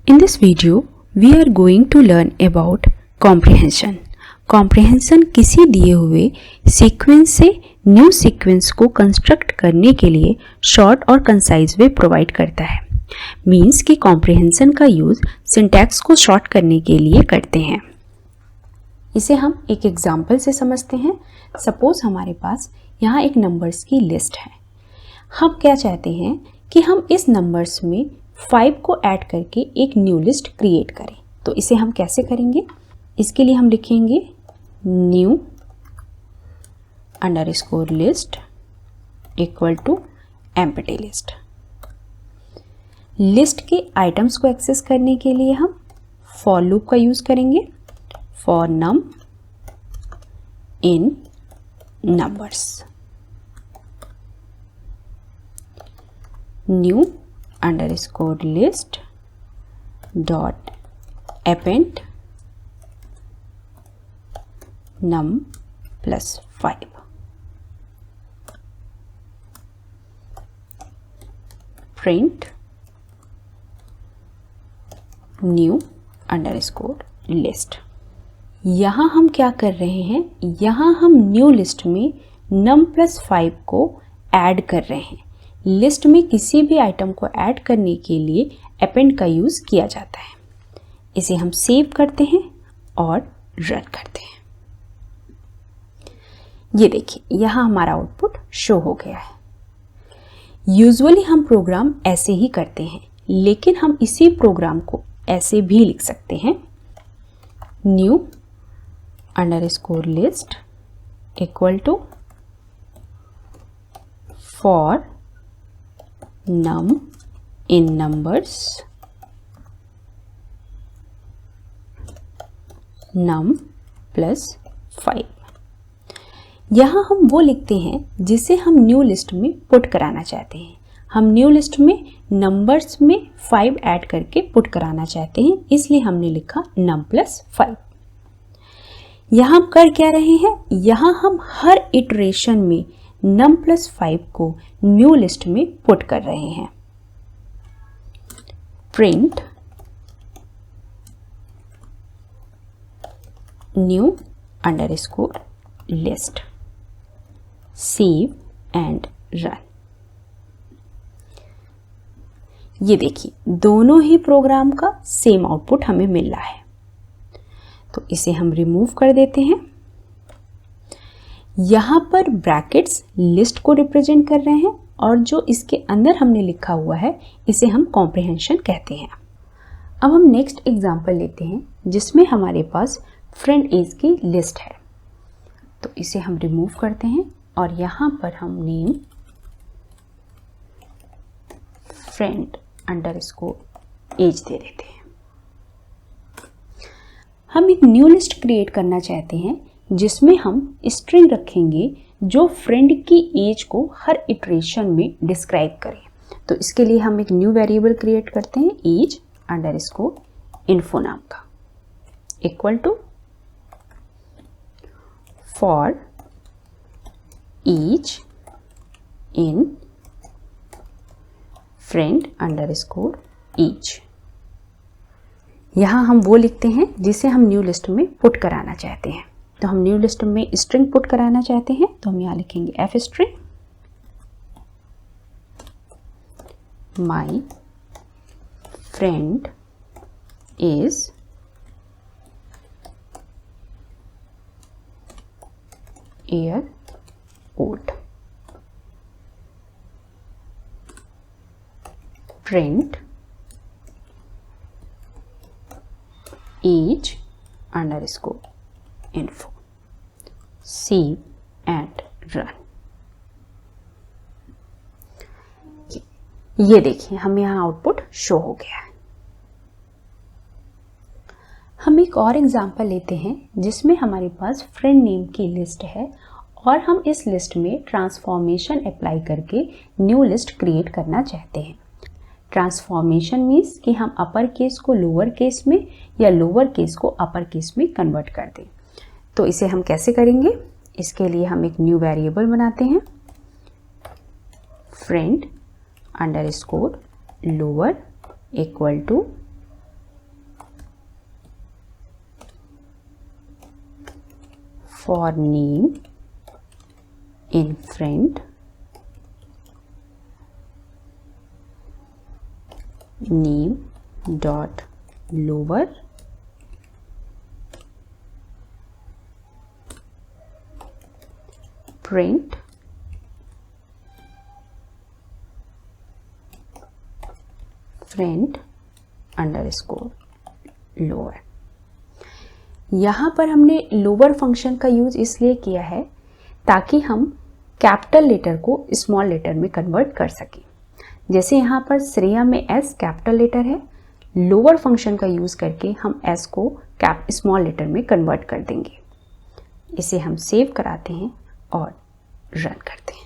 In this video, we are going to learn about comprehension. Comprehension किसी दिए हुए sequence से न्यू सीक्वेंस को कंस्ट्रक्ट करने के लिए शॉर्ट और कंसाइज वे प्रोवाइड करता है। मीन्स कि कॉम्प्रिहेंशन का यूज सिंटैक्स को शॉर्ट करने के लिए करते हैं। इसे हम एक एग्जाम्पल से समझते हैं। सपोज हमारे पास यहाँ एक नंबर्स की लिस्ट है। हम क्या चाहते हैं कि हम इस नंबर्स में 5 को ऐड करके एक न्यू लिस्ट क्रिएट करें। तो इसे हम कैसे करेंगे? इसके लिए हम लिखेंगे new underscore list equal to empty list. List के आइटम्स को एक्सेस करने के लिए हम फॉर लूप का यूज करेंगे। For num in numbers, new underscore list dot append num plus 5। print new underscore list। यहाँ हम क्या कर रहे हैं? यहाँ हम न्यू लिस्ट में num plus 5 को ऐड कर रहे हैं। लिस्ट में किसी भी आइटम को ऐड करने के लिए अपेंड का यूज किया जाता है। इसे हम सेव करते हैं और रन करते हैं। ये देखिए, यहाँ हमारा आउटपुट शो हो गया है। यूजुअली हम प्रोग्राम ऐसे ही करते हैं, लेकिन हम इसी प्रोग्राम को ऐसे भी लिख सकते हैं। New underscore list equal to for num in numbers num plus 5। यहाँ हम वो लिखते हैं जिसे हम न्यू लिस्ट में पुट कराना चाहते हैं। हम न्यू लिस्ट में नंबर्स में 5 ऐड करके पुट कराना चाहते हैं, इसलिए हमने लिखा num plus 5। यहाँ हम कर क्या रहे हैं? यहाँ हम हर इटरेशन में num plus 5 को न्यू लिस्ट में पुट कर रहे हैं। Print new underscore list, save and run. ये देखिए, दोनों ही प्रोग्राम का सेम आउटपुट हमें मिल रहा है। तो इसे हम रिमूव कर देते हैं। यहाँ पर ब्रैकेट्स लिस्ट को रिप्रेजेंट कर रहे हैं और जो इसके अंदर हमने लिखा हुआ है इसे हम कॉम्प्रिहेंशन कहते हैं। अब हम नेक्स्ट एग्जांपल लेते हैं जिसमें हमारे पास फ्रेंड एज की लिस्ट है। तो इसे हम रिमूव करते हैं और यहाँ पर हम नेम फ्रेंड अंडरस्कोर एज दे देते हैं। हम एक न्यू लिस्ट क्रिएट करना चाहते हैं जिसमें हम स्ट्रिंग रखेंगे जो फ्रेंड की एज को हर इटरेशन में डिस्क्राइब करे। तो इसके लिए हम एक न्यू वेरिएबल क्रिएट करते हैं एज अंडरस्कोर इन्फो नाम का, equal to for age in friend underscore age. यहाँ हम वो लिखते हैं जिसे हम न्यू लिस्ट में पुट कराना चाहते हैं। तो हम न्यू लिस्ट में स्ट्रिंग पुट कराना चाहते हैं, तो हम यहाँ लिखेंगे F string my friend is year old. Print age underscore info, save and run। ये देखिए, हम यहाँ आउटपुट शो हो गया है। हम एक और एग्जांपल लेते हैं जिसमें हमारे पास फ्रेंड नेम की लिस्ट है और हम इस लिस्ट में ट्रांसफॉर्मेशन अप्लाई करके न्यू लिस्ट क्रिएट करना चाहते हैं। ट्रांसफॉर्मेशन मीन्स कि हम अपर केस को लोअर केस में या लोअर केस को अपर केस में कन्वर्ट कर दें। तो इसे हम कैसे करेंगे? इसके लिए हम एक न्यू वेरिएबल बनाते हैं friend underscore lower equal to for name in friend, name dot lower print friend underscore lower. यहाँ पर हमने लोअर फंक्शन का यूज इसलिए किया है ताकि हम कैपिटल लेटर को स्मॉल लेटर में कन्वर्ट कर सकें। जैसे यहाँ पर श्रेया में एस कैपिटल लेटर है, लोअर फंक्शन का यूज करके हम एस को स्मॉल लेटर में कन्वर्ट कर देंगे। इसे हम सेव कराते हैं और रन करते हैं।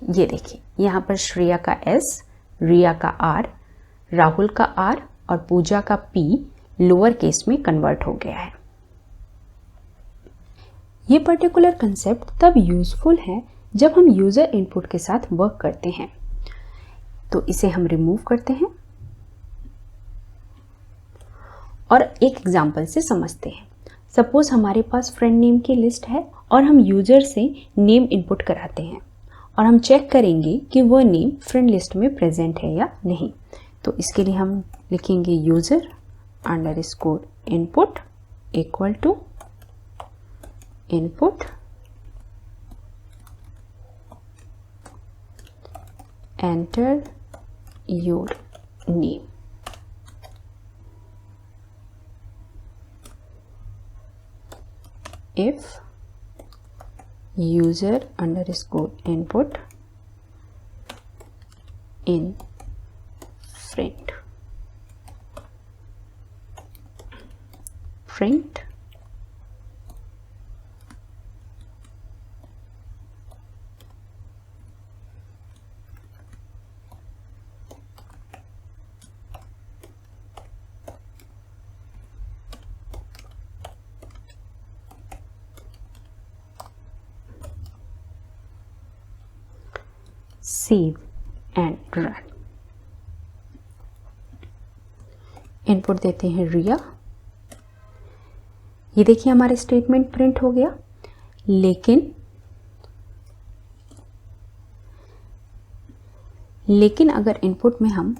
ये देखिए, यहाँ पर श्रेया का एस, रिया का आर, राहुल का आर और पूजा का पी लोअर केस में कन्वर्ट हो गया है। ये पर्टिकुलर कंसेप्ट तब यूजफुल है जब हम यूजर इनपुट के साथ वर्क करते हैं। तो इसे हम रिमूव करते हैं और एक एग्जांपल से समझते हैं। सपोज हमारे पास फ्रेंड नेम की लिस्ट है और हम यूजर से नेम इनपुट कराते हैं और हम चेक करेंगे कि वह नेम फ्रेंड लिस्ट में प्रेजेंट है या नहीं। तो इसके लिए हम लिखेंगे user underscore input equal to input enter your name. If user underscore input in friend print save and run. Input देते हैं रिया। ये देखिए हमारे स्टेटमेंट प्रिंट हो गया, लेकिन अगर इनपुट में हम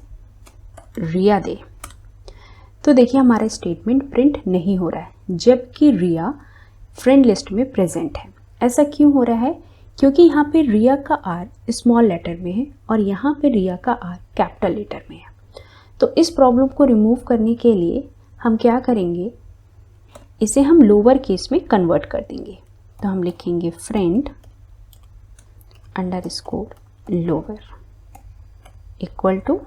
रिया दें तो देखिए हमारा स्टेटमेंट प्रिंट नहीं हो रहा है, जबकि रिया फ्रेंड लिस्ट में प्रेजेंट है। ऐसा क्यों हो रहा है? क्योंकि यहाँ पे रिया का आर स्मॉल लेटर में है और यहाँ पे रिया का आर कैपिटल लेटर में है। तो इस प्रॉब्लम को रिमूव करने के लिए हम क्या करेंगे, इसे हम लोअर केस में कन्वर्ट कर देंगे। तो हम लिखेंगे friend underscore lower equal to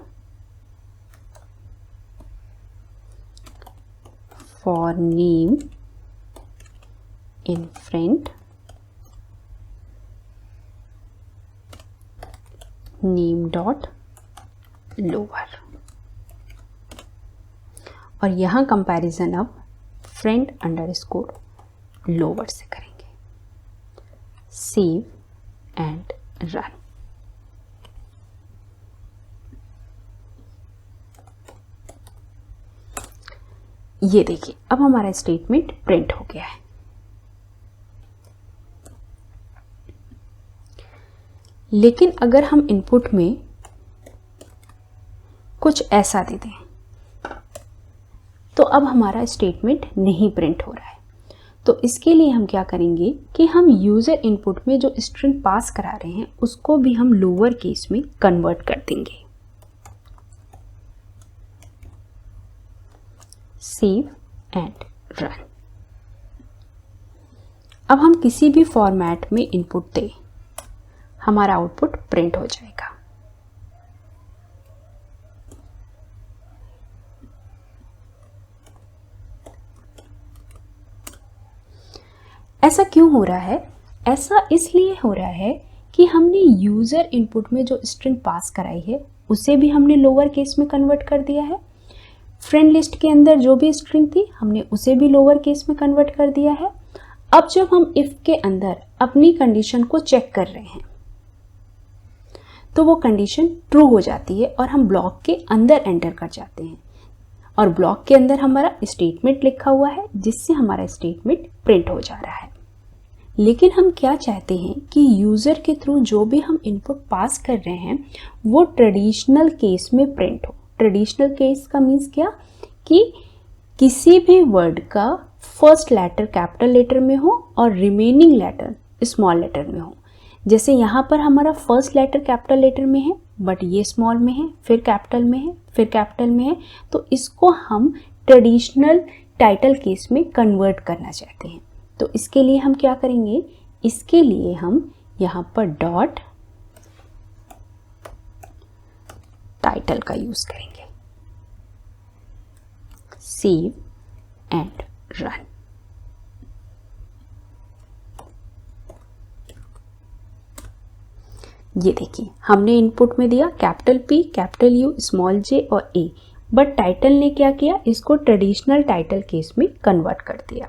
for name in friend name dot lower. और यहाँ कंपैरिजन अब फ्रेंड अंडरस्कोर लोअर से करेंगे। Save and run. ये देखिए अब हमारा स्टेटमेंट प्रिंट हो गया है। लेकिन अगर हम इनपुट में कुछ ऐसा दे दें तो अब हमारा स्टेटमेंट नहीं प्रिंट हो रहा है। तो इसके लिए हम क्या करेंगे कि हम यूजर इनपुट में जो स्ट्रिंग पास करा रहे हैं उसको भी हम लोअर केस में कन्वर्ट कर देंगे। Save and run. अब हम किसी भी फॉर्मेट में इनपुट दें, हमारा आउटपुट प्रिंट हो जाएगा। ऐसा क्यों हो रहा है? ऐसा इसलिए हो रहा है कि हमने यूजर इनपुट में जो स्ट्रिंग पास कराई है उसे भी हमने लोअर केस में कन्वर्ट कर दिया है। फ्रेंड लिस्ट के अंदर जो भी स्ट्रिंग थी हमने उसे भी लोअर केस में कन्वर्ट कर दिया है। अब जब हम इफ के अंदर अपनी कंडीशन को चेक कर रहे हैं तो वो कंडीशन ट्रू हो जाती है और हम ब्लॉक के अंदर एंटर कर जाते हैं। और ब्लॉक के अंदर हमारा स्टेटमेंट लिखा हुआ है जिससे हमारा स्टेटमेंट प्रिंट हो जा रहा है। लेकिन हम क्या चाहते हैं कि यूज़र के थ्रू जो भी हम इनपुट पास कर रहे हैं वो ट्रेडिशनल केस में प्रिंट हो। ट्रेडिशनल केस का मीन्स क्या कि किसी भी वर्ड का फर्स्ट लेटर कैपिटल लेटर में हो और रिमेनिंग लेटर स्मॉल लेटर में हो। जैसे यहाँ पर हमारा फर्स्ट लेटर कैपिटल लेटर में है बट ये स्मॉल में है, फिर कैपिटल में है, फिर कैपिटल में है, तो इसको हम ट्रेडिशनल टाइटल केस में कन्वर्ट करना चाहते हैं। तो इसके लिए हम क्या करेंगे, इसके लिए हम यहाँ पर डॉट टाइटल का यूज करेंगे। Save and run. ये देखिए हमने इनपुट में दिया capital P, capital U, small j और A, बट टाइटल ने क्या किया, इसको ट्रेडिशनल टाइटल केस में कन्वर्ट कर दिया।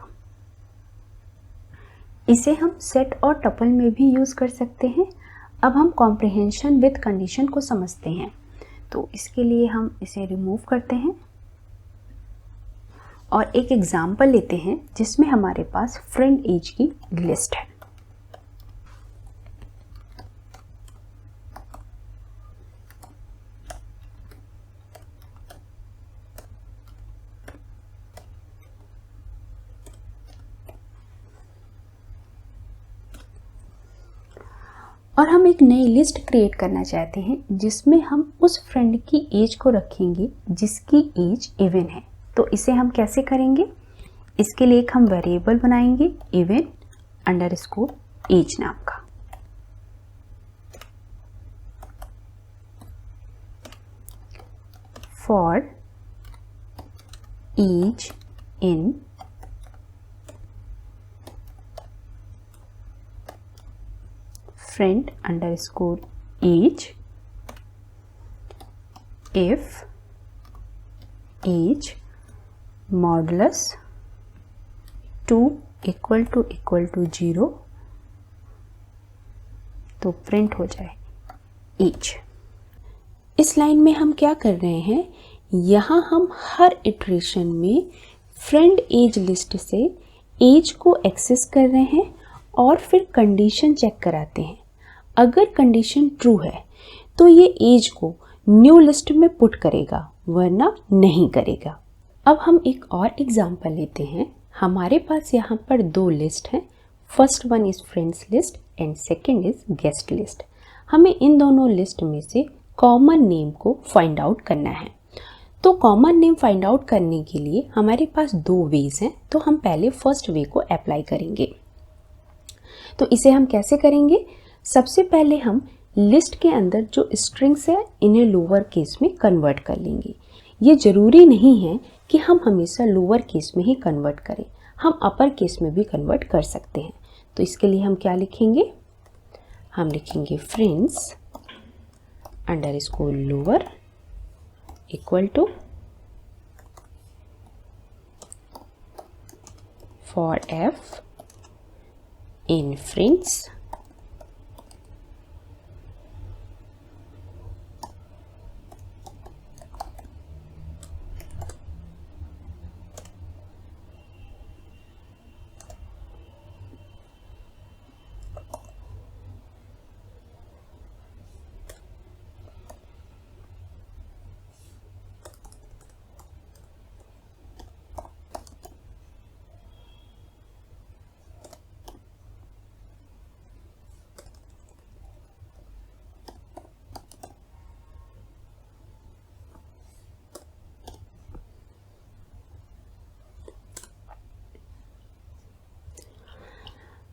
इसे हम सेट और टपल में भी यूज कर सकते हैं। अब हम कॉम्प्रिहेंशन विद कंडीशन को समझते हैं, तो इसके लिए हम इसे रिमूव करते हैं और एक एग्जाम्पल लेते हैं जिसमें हमारे पास फ्रेंड एज की लिस्ट है। और हम एक नई लिस्ट क्रिएट करना चाहते हैं जिसमें हम उस फ्रेंड की एज को रखेंगे जिसकी एज इवन है। तो इसे हम कैसे करेंगे, इसके लिए एक हम वेरिएबल बनाएंगे इवन अंडरस्कोर एज नाम का। For age in friend underscore age if age modulus 2 equal to 0 तो प्रिंट हो जाए एज। इस लाइन में हम क्या कर रहे हैं, यहाँ हम हर इटरेशन में फ्रेंड एज लिस्ट से एज को एक्सेस कर रहे हैं और फिर कंडीशन चेक कराते हैं। अगर कंडीशन ट्रू है तो ये एज को न्यू लिस्ट में पुट करेगा, वरना नहीं करेगा। अब हम एक और एग्जांपल लेते हैं। हमारे पास यहाँ पर दो लिस्ट हैं, first one is friends list and second is guest list. हमें इन दोनों लिस्ट में से कॉमन नेम को फाइंड आउट करना है। तो कॉमन नेम फाइंड आउट करने के लिए हमारे पास दो वेज हैं, तो हम पहले फर्स्ट वे को अप्लाई करेंगे। तो इसे हम कैसे करेंगे, सबसे पहले हम लिस्ट के अंदर जो स्ट्रिंग्स है इन्हें लोअर केस में कन्वर्ट कर लेंगे। ये जरूरी नहीं है कि हम हमेशा लोअर केस में ही कन्वर्ट करें, हम अपर केस में भी कन्वर्ट कर सकते हैं। तो इसके लिए हम क्या लिखेंगे, हम लिखेंगे friends underscore lower equal to for f in friends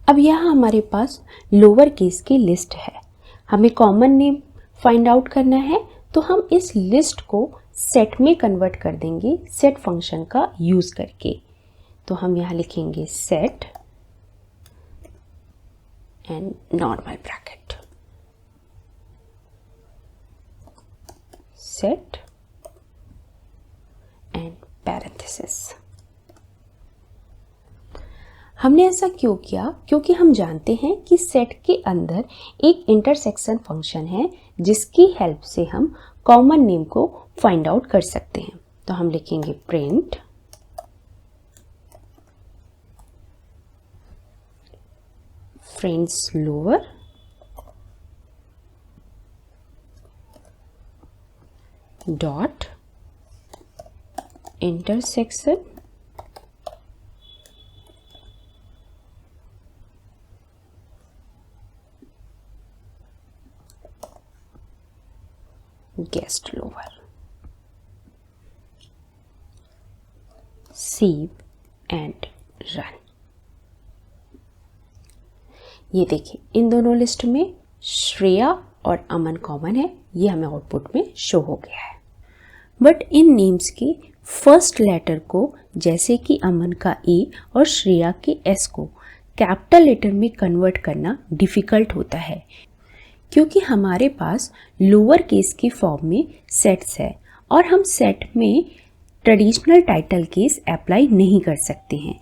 अब यहाँ हमारे पास लोअर केस की लिस्ट है, हमें कॉमन नेम फाइंड आउट करना है, तो हम इस लिस्ट को सेट में कन्वर्ट कर देंगे सेट फंक्शन का यूज करके। तो हम यहाँ लिखेंगे set and normal bracket, set and parenthesis. हमने ऐसा क्यों किया, क्योंकि हम जानते हैं कि सेट के अंदर एक इंटरसेक्शन फंक्शन है जिसकी हेल्प से हम कॉमन नेम को फाइंड आउट कर सकते हैं। तो हम लिखेंगे print friends lower dot intersection guest lower, save and run. ये देखिए इन दोनों लिस्ट में श्रेया और अमन कॉमन है, ये हमें आउटपुट में शो हो गया है। बट इन नेम्स के फर्स्ट लेटर को जैसे कि अमन का ए और श्रेया के एस को कैपिटल लेटर में कन्वर्ट करना डिफ़िकल्ट होता है, क्योंकि हमारे पास लोअर केस के फॉर्म में सेट्स है और हम सेट में ट्रेडिशनल टाइटल केस अप्लाई नहीं कर सकते हैं,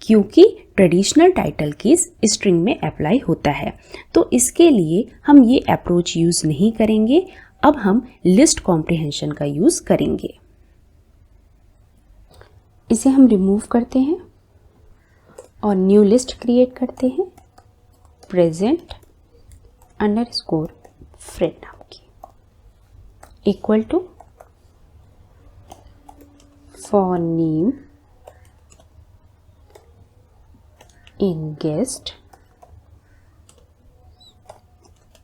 क्योंकि ट्रेडिशनल टाइटल केस स्ट्रिंग में अप्लाई होता है। तो इसके लिए हम ये अप्रोच यूज़ नहीं करेंगे। अब हम लिस्ट कॉम्प्रिहेंशन का यूज़ करेंगे। इसे हम रिमूव करते हैं और न्यू लिस्ट क्रिएट करते हैं, प्रेजेंट अंडरस्कोर फ्रेंड नाम की, equal to for name in guest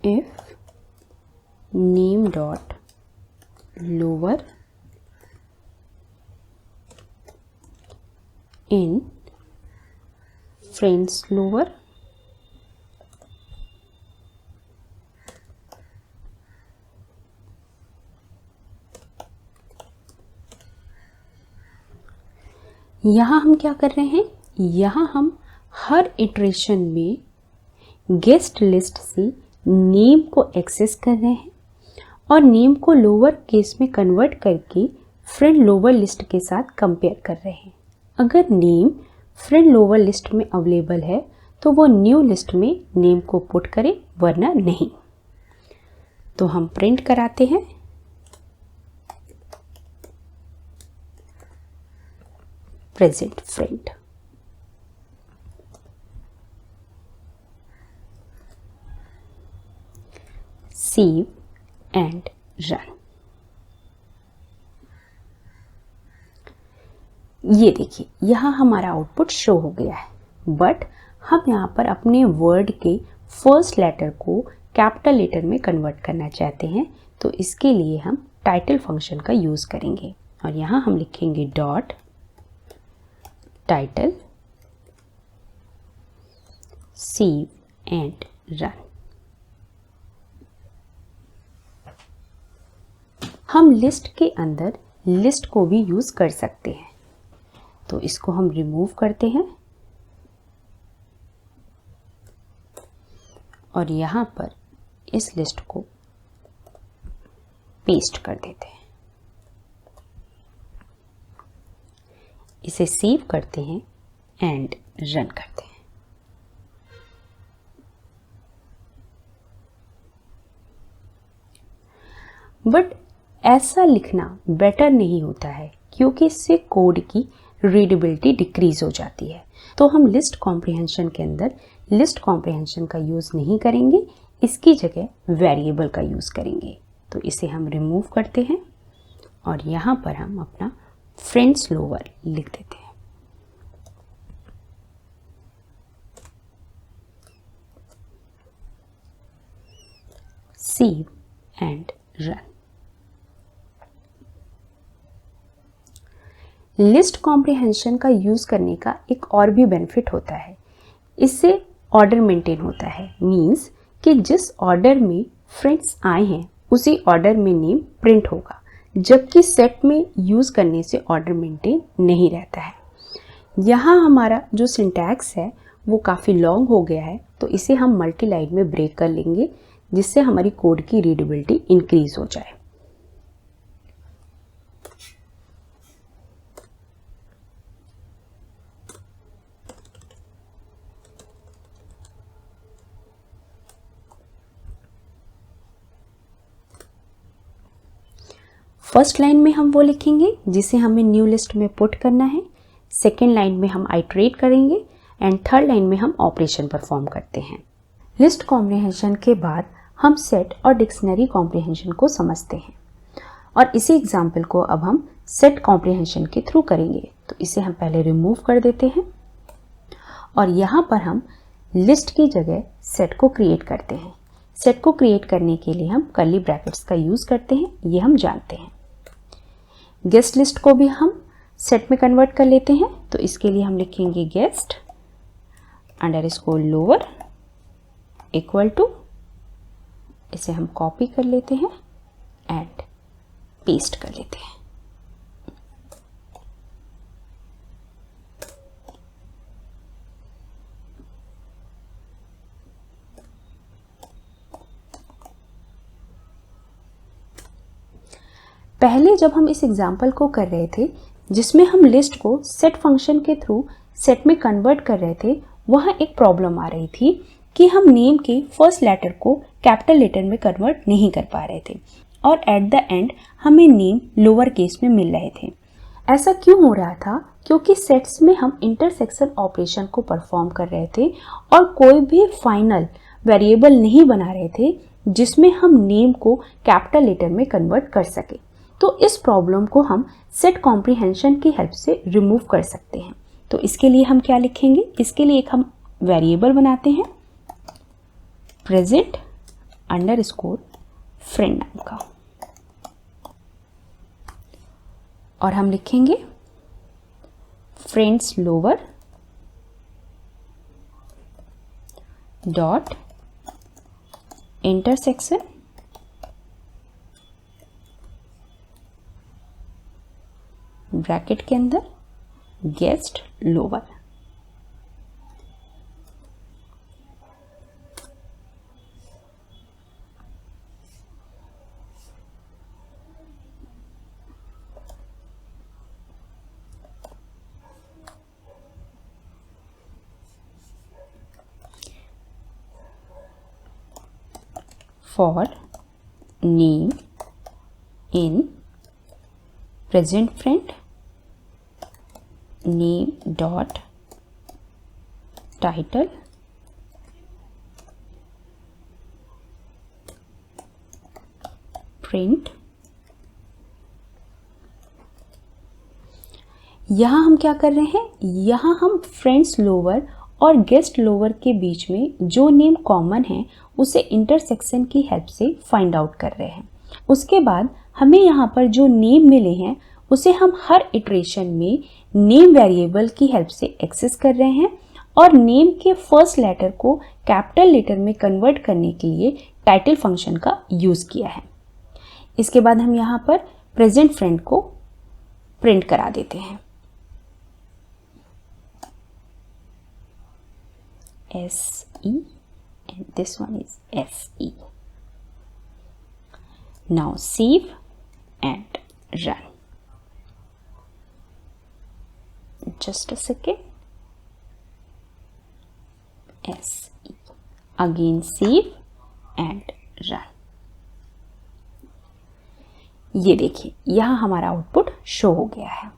if name dot lower in friends lower यहाँ हम क्या कर रहे हैं, यहाँ हम हर इटरेशन में गेस्ट लिस्ट से नेम को एक्सेस कर रहे हैं और नेम को लोअर केस में कन्वर्ट करके फ्रेंड लोअर लिस्ट के साथ कंपेयर कर रहे हैं। अगर नेम फ्रेंड लोअर लिस्ट में अवेलेबल है तो वो न्यू लिस्ट में नेम को पुट करें, वरना नहीं। तो हम प्रिंट कराते हैं present friend. Save and run. ये देखिए यहाँ हमारा आउटपुट शो हो गया है, बट हम यहाँ पर अपने वर्ड के फर्स्ट लेटर को कैपिटल लेटर में कन्वर्ट करना चाहते हैं। तो इसके लिए हम टाइटल फंक्शन का यूज़ करेंगे और यहाँ हम लिखेंगे dot title save and run. हम लिस्ट के अंदर लिस्ट को भी यूज़ कर सकते हैं, तो इसको हम रिमूव करते हैं और यहाँ पर इस लिस्ट को पेस्ट कर देते हैं। इसे सेव करते हैं एंड रन करते हैं। बट ऐसा लिखना बेटर नहीं होता है, क्योंकि इससे कोड की रीडेबिलिटी डिक्रीज हो जाती है। तो हम लिस्ट कॉम्प्रिहेंशन के अंदर लिस्ट कॉम्प्रिहेंशन का यूज़ नहीं करेंगे, इसकी जगह वेरिएबल का यूज़ करेंगे। तो इसे हम रिमूव करते हैं और यहाँ पर हम अपना फ्रेंड्स लोअर लिख देते हैं। Save and run. List comprehension का यूज़ करने का एक और भी बेनिफिट होता है, इससे ऑर्डर मेंटेन होता है। मींस कि जिस ऑर्डर में फ्रेंड्स आए हैं उसी ऑर्डर में नेम प्रिंट होगा, जबकि सेट में यूज़ करने से ऑर्डर मेंटेन नहीं रहता है। यहाँ हमारा जो सिंटैक्स है वो काफ़ी लॉन्ग हो गया है, तो इसे हम मल्टी लाइन में ब्रेक कर लेंगे, जिससे हमारी कोड की रीडेबिलिटी इंक्रीज हो जाए। फर्स्ट लाइन में हम वो लिखेंगे जिसे हमें न्यू लिस्ट में पुट करना है, सेकेंड लाइन में हम आइटरेट करेंगे एंड थर्ड लाइन में हम ऑपरेशन परफॉर्म करते हैं। लिस्ट कॉम्प्रिहेंशन के बाद हम सेट और डिक्शनरी कॉम्प्रिहेंशन को समझते हैं और इसी एग्जाम्पल को अब हम सेट कॉम्प्रिहेंशन के थ्रू करेंगे। तो इसे हम पहले रिमूव कर देते हैं और यहाँ पर हम लिस्ट की जगह सेट को क्रिएट करते हैं। सेट को क्रिएट करने के लिए हम कर्ली ब्रैकेट्स का यूज़ करते हैं, ये हम जानते हैं। गेस्ट लिस्ट को भी हम सेट में कन्वर्ट कर लेते हैं, तो इसके लिए हम लिखेंगे guest underscore lower equal to, इसे हम कॉपी कर लेते हैं एंड पेस्ट कर लेते हैं। पहले जब हम इस एग्जाम्पल को कर रहे थे जिसमें हम लिस्ट को सेट फंक्शन के थ्रू सेट में कन्वर्ट कर रहे थे, वहाँ एक प्रॉब्लम आ रही थी कि हम नेम के फर्स्ट लेटर को कैपिटल लेटर में कन्वर्ट नहीं कर पा रहे थे और एट द एंड हमें नेम लोअर केस में मिल रहे थे। ऐसा क्यों हो रहा था? क्योंकि सेट्स में हम इंटरसेक्शन ऑपरेशन को परफॉर्म कर रहे थे और कोई भी फाइनल वेरिएबल नहीं बना रहे थे जिसमें हम नेम को कैपिटल लेटर में कन्वर्ट कर सके। तो इस प्रॉब्लम को हम सेट कॉम्प्रिहेंशन की हेल्प से रिमूव कर सकते हैं। तो इसके लिए हम क्या लिखेंगे? इसके लिए एक हम वेरिएबल बनाते हैं प्रेजेंट अंडरस्कोर फ्रेंड नाम का और हम लिखेंगे friends lower dot intersection bracket के अंदर guest lower. For name in present friend name dot title print। यहाँ हम क्या कर रहे हैं? यहाँ हम फ्रेंड्स लोअर और गेस्ट लोअर के बीच में जो नेम कॉमन है उसे इंटरसेक्शन की हेल्प से फाइंड आउट कर रहे हैं। उसके बाद हमें यहाँ पर जो नेम मिले हैं उसे हम हर इटरेशन में नेम वेरिएबल की हेल्प से एक्सेस कर रहे हैं और नेम के फर्स्ट लेटर को कैपिटल लेटर में कन्वर्ट करने के लिए टाइटल फंक्शन का यूज़ किया है। इसके बाद हम यहाँ पर प्रेजेंट फ्रेंड को प्रिंट करा देते हैं SE and this one is SE. Now save and run. Just a second. SE. Again save and run. ये देखिए यहाँ हमारा आउटपुट शो हो गया है।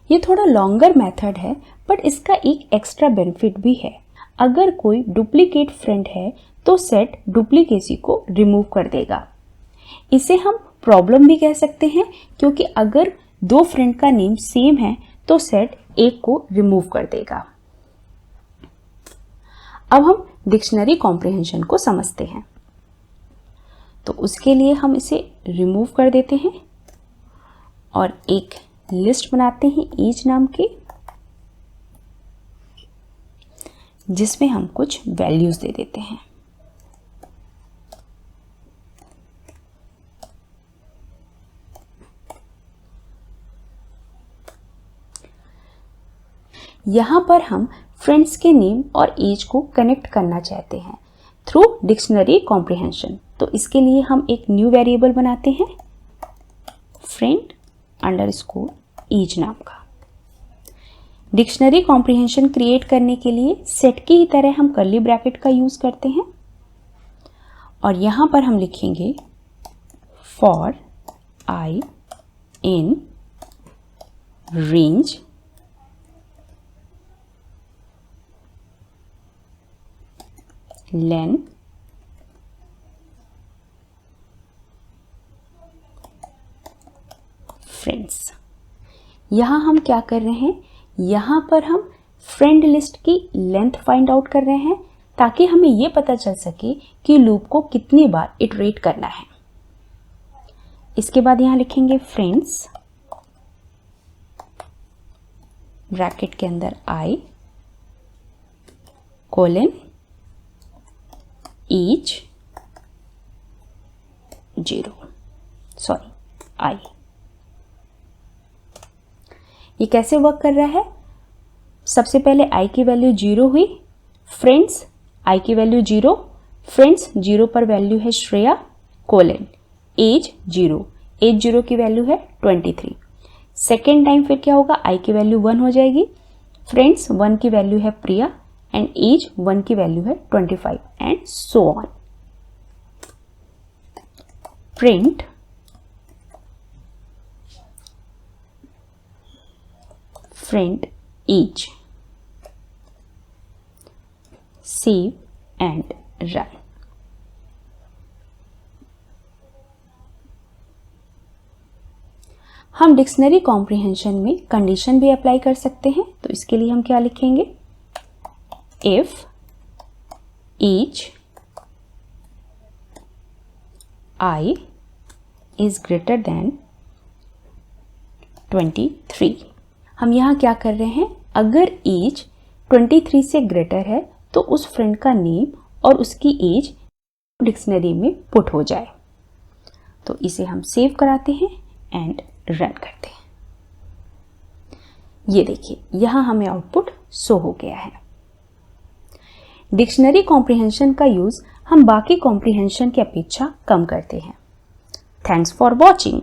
ये थोड़ा लॉन्गर मेथड है बट इसका एक एक्स्ट्रा बेनिफिट भी है। अगर कोई डुप्लीकेट फ्रेंड है तो सेट डुप्लीकेसी को रिमूव कर देगा। इसे हम प्रॉब्लम भी कह सकते हैं क्योंकि अगर दो फ्रेंड का नेम सेम है तो सेट एक को रिमूव कर देगा। अब हम डिक्शनरी कॉम्प्रिहेंशन को समझते हैं। तो उसके लिए हम इसे रिमूव कर देते हैं और एक लिस्ट बनाते हैं ईच नाम के, जिसमें हम कुछ वैल्यूज दे देते हैं। यहां पर हम फ्रेंड्स के नेम और एज को कनेक्ट करना चाहते हैं थ्रू डिक्शनरी कॉम्प्रिहेंशन। तो इसके लिए हम एक न्यू वेरिएबल बनाते हैं फ्रेंड अंडरस्कोर एज नाम का। डिक्शनरी कॉम्प्रिहेंशन क्रिएट करने के लिए सेट की ही तरह हम कर्ली ब्रैकेट का यूज करते हैं और यहां पर हम लिखेंगे for I in range len friends. यहाँ हम क्या कर रहे हैं, यहाँ पर हम फ्रेंड लिस्ट की लेंथ फाइंड आउट कर रहे हैं ताकि हमें ये पता चल सके कि लूप को कितनी बार इटरेट करना है। इसके बाद यहाँ लिखेंगे फ्रेंड्स ब्रैकेट के अंदर I colon each 0 sorry I। ये कैसे वर्क कर रहा है, सबसे पहले I की वैल्यू 0 हुई, फ्रेंड्स I की वैल्यू 0, फ्रेंड्स 0 पर वैल्यू है श्रेया कोलन एज 0, एज 0 की वैल्यू है 23। सेकेंड टाइम फिर क्या होगा, I की वैल्यू 1 हो जाएगी, फ्रेंड्स 1 की वैल्यू है प्रिया एंड एज 1 की वैल्यू है 25 and so on. Print friend age, save and run. हम डिक्शनरी कॉम्प्रिहेंशन में कंडीशन भी अप्लाई कर सकते हैं, तो इसके लिए हम क्या लिखेंगे, if age I is greater than 23। हम यहाँ क्या कर रहे हैं, अगर एज 23 से ग्रेटर है तो उस फ्रेंड का नेम और उसकी एज डिक्शनरी में पुट हो जाए। तो इसे हम सेव कराते हैं एंड रन करते हैं। ये देखिए यहाँ हमें आउटपुट शो हो गया है। डिक्शनरी कॉम्प्रिहेंशन का यूज हम बाकी कॉम्प्रिहेंशन की अपेक्षा कम करते हैं। Thanks for watching.